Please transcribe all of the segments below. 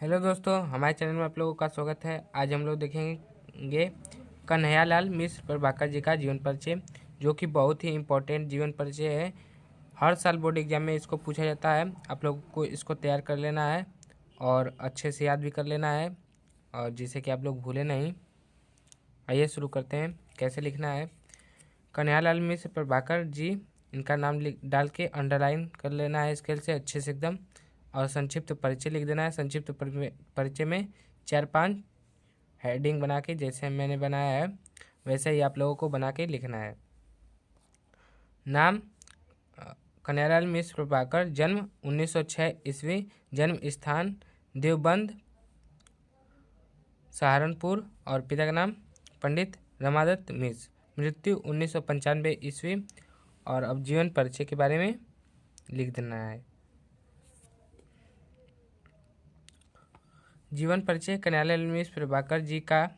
Hello दोस्तों, हमारे channel में आप लोगों का स्वागत है। आज हम लोग देखेंगे कन्हैयालाल मिश्र प्रभाकर जी का जीवन परिचय, जो कि बहुत ही इम्पोर्टेंट जीवन परिचय है। हर साल बोर्ड एग्जाम में इसको पूछा जाता है। आप लोगों को इसको तैयार कर लेना है और अच्छे से याद भी कर लेना है, और जिससे कि आप लोग भूले नहीं। आइए शुरू करते हैं। कैसे लिखना है? कन्हैयालाल मिश्र प्रभाकर जी, इनका नाम डाल के अंडरलाइन कर लेना है स्केल से अच्छे से एकदम, और संक्षिप्त परिचय लिख देना है। संक्षिप्त परिचय में 4-5 हेडिंग बना के, जैसे मैंने बनाया है वैसे ही आप लोगों को बना के लिखना है। नाम कन्हैयालाल मिश्र प्रभाकर, जन्म 1906 ईस्वी, जन्म स्थान देवबंद सहारनपुर, और पिता का नाम पंडित रमादत्त मिश्र, मृत्यु 1995 ईस्वी। और अब जीवन परिचय के बारे में लिख देना है। जीवन परिचय। कन्हैयालाल मिश्र प्रभाकर जी का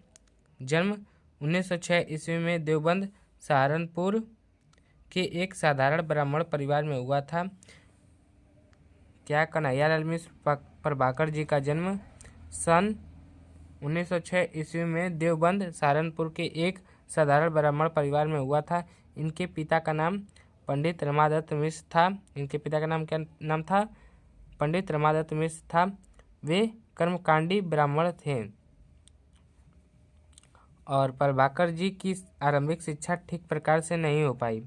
जन्म 1906 ईस्वी में देवबंद सहारनपुर के एक साधारण ब्राह्मण परिवार में हुआ था। क्या कन्हैयालाल मिश्र प्रभाकर जी का जन्म सन 1906 ईस्वी में देवबंद सहारनपुर के एक साधारण ब्राह्मण परिवार में हुआ था? इनके पिता का नाम पंडित रमादत्त मिश्र था। इनके पिता का नाम क्या नाम था? पंडित रमादत्त मिश्र था। वे कर्मकांडी ब्राह्मण थे। और प्रभाकर जी की आरंभिक शिक्षा ठीक प्रकार से नहीं हो पाई।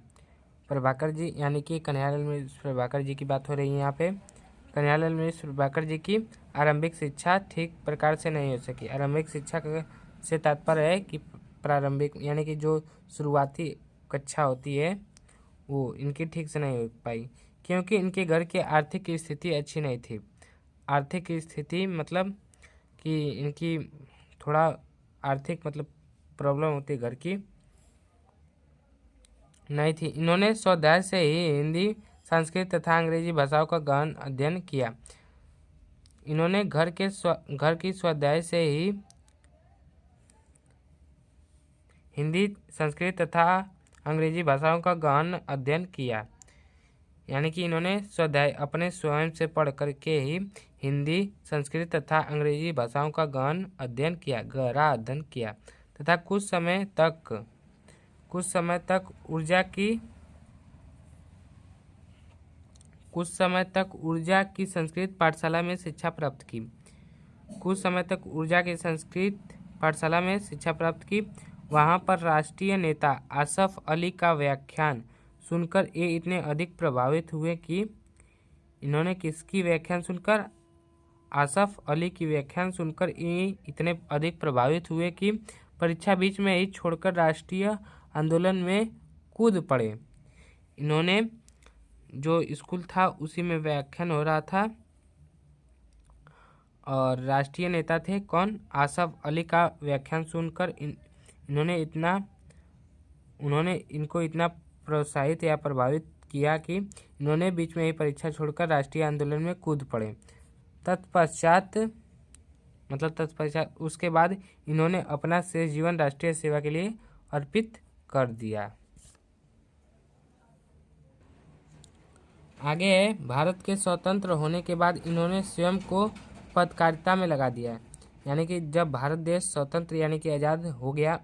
प्रभाकर जी यानी कि कन्हैयालाल मिश्र प्रभाकर जी की बात हो रही है यहाँ पे। कन्हैयालाल मिश्र प्रभाकर जी की आरंभिक शिक्षा ठीक प्रकार से नहीं हो सकी। आरंभिक शिक्षा से तात्पर्य है कि प्रारंभिक यानी कि जो शुरुआती कक्षा होती है वो इनकी ठीक से नहीं हो पाई, क्योंकि इनके घर की आर्थिक स्थिति अच्छी नहीं थी। आर्थिक स्थिति मतलब कि इनकी थोड़ा आर्थिक मतलब प्रॉब्लम होती है घर की, नहीं थी। इन्होंने स्वाध्याय से ही हिंदी, संस्कृत तथा अंग्रेजी भाषाओं का गहन अध्ययन किया। इन्होंने घर की स्वाध्याय से ही हिंदी, संस्कृत तथा अंग्रेजी भाषाओं का गहन अध्ययन किया। यानी कि इन्होंने स्वाध्याय अपने स्वयं से पढ़ करके ही हिंदी, संस्कृत तथा अंग्रेजी भाषाओं का गहन अध्ययन किया, गहरा अध्ययन किया, तथा कुछ समय तक ऊर्जा की संस्कृत पाठशाला में शिक्षा प्राप्त की। वहां पर राष्ट्रीय नेता आसफ अली का व्याख्यान सुनकर ये इतने अधिक प्रभावित हुए कि इन्होंने किसकी व्याख्यान सुनकर? आसफ अली की व्याख्यान सुनकर ये इतने अधिक प्रभावित हुए कि परीक्षा बीच में ही छोड़कर राष्ट्रीय आंदोलन में कूद पड़े। इन्होंने जो स्कूल था उसी में व्याख्यान हो रहा था, और राष्ट्रीय नेता थे कौन? आसफ अली का व्याख्यान सुनकर उन्होंने इनको इतना प्रोत्साहित या प्रभावित किया कि इन्होंने बीच में ही परीक्षा छोड़कर राष्ट्रीय आंदोलन में कूद पड़े। तत्पश्चात उसके बाद इन्होंने अपना शेष जीवन राष्ट्रीय सेवा के लिए अर्पित कर दिया। आगे है, भारत के स्वतंत्र होने के बाद इन्होंने स्वयं को पत्रकारिता में लगा दिया। यानी कि जब भारत देश स्वतंत्र यानी कि आज़ाद हो गया,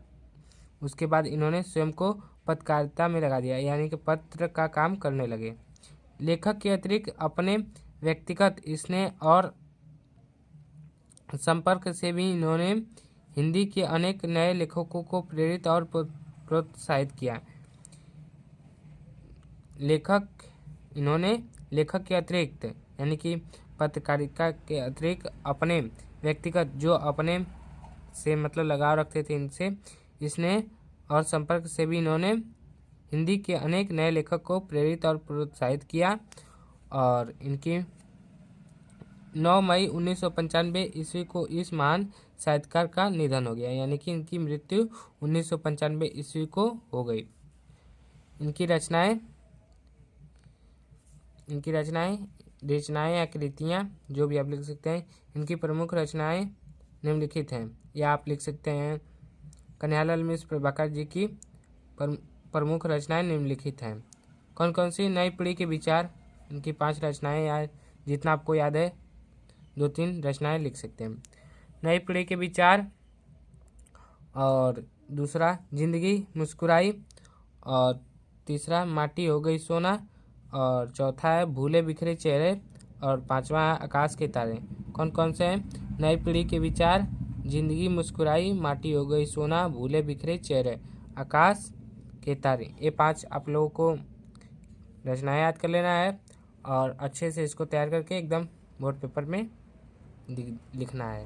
उसके बाद इन्होंने स्वयं को पत्रकारिता में लगा दिया, यानी कि पत्र का काम करने लगे। लेखक के अतिरिक्त अपने व्यक्तिगत स्नेह और संपर्क से भी इन्होंने हिंदी के अनेक नए लेखकों को प्रेरित और प्रोत्साहित किया। लेखक के अतिरिक्त यानी कि पत्रकारिता के अतिरिक्त अपने व्यक्तिगत, जो अपने से मतलब लगाव रखते थे इनसे, इसने और संपर्क से भी इन्होंने हिंदी के अनेक नए लेखक को प्रेरित और प्रोत्साहित किया। और इनकी 9 मई 1995 ईस्वी को इस महान साहित्यकार का निधन हो गया। यानी कि इनकी मृत्यु 1995 ईस्वी को हो गई। इनकी रचनाएं या कृतियाँ जो भी आप लिख सकते हैं। इनकी प्रमुख रचनाएं निम्नलिखित हैं, या आप लिख सकते हैं कन्हैयालाल मिश्र प्रभाकर जी की प्रमुख रचनाएं निम्नलिखित हैं। कौन कौन सी? नई पीढ़ी के विचार, इनकी 5 रचनाएं, या जितना आपको याद है 2-3 रचनाएं लिख सकते हैं। नई पीढ़ी के विचार, और दूसरा जिंदगी मुस्कुराई, और तीसरा माटी हो गई सोना, और चौथा है भूले बिखरे चेहरे, और पांचवा है आकाश के तारे। कौन कौन से हैं? नई पीढ़ी के विचार, जिंदगी मुस्कुराई, माटी हो गई सोना, भूले बिखरे चेहरे, आकाश के तारे। ये 5 आप लोगों को रचनाएं याद कर लेना है और अच्छे से इसको तैयार करके एकदम बोर्ड पेपर में लिखना है।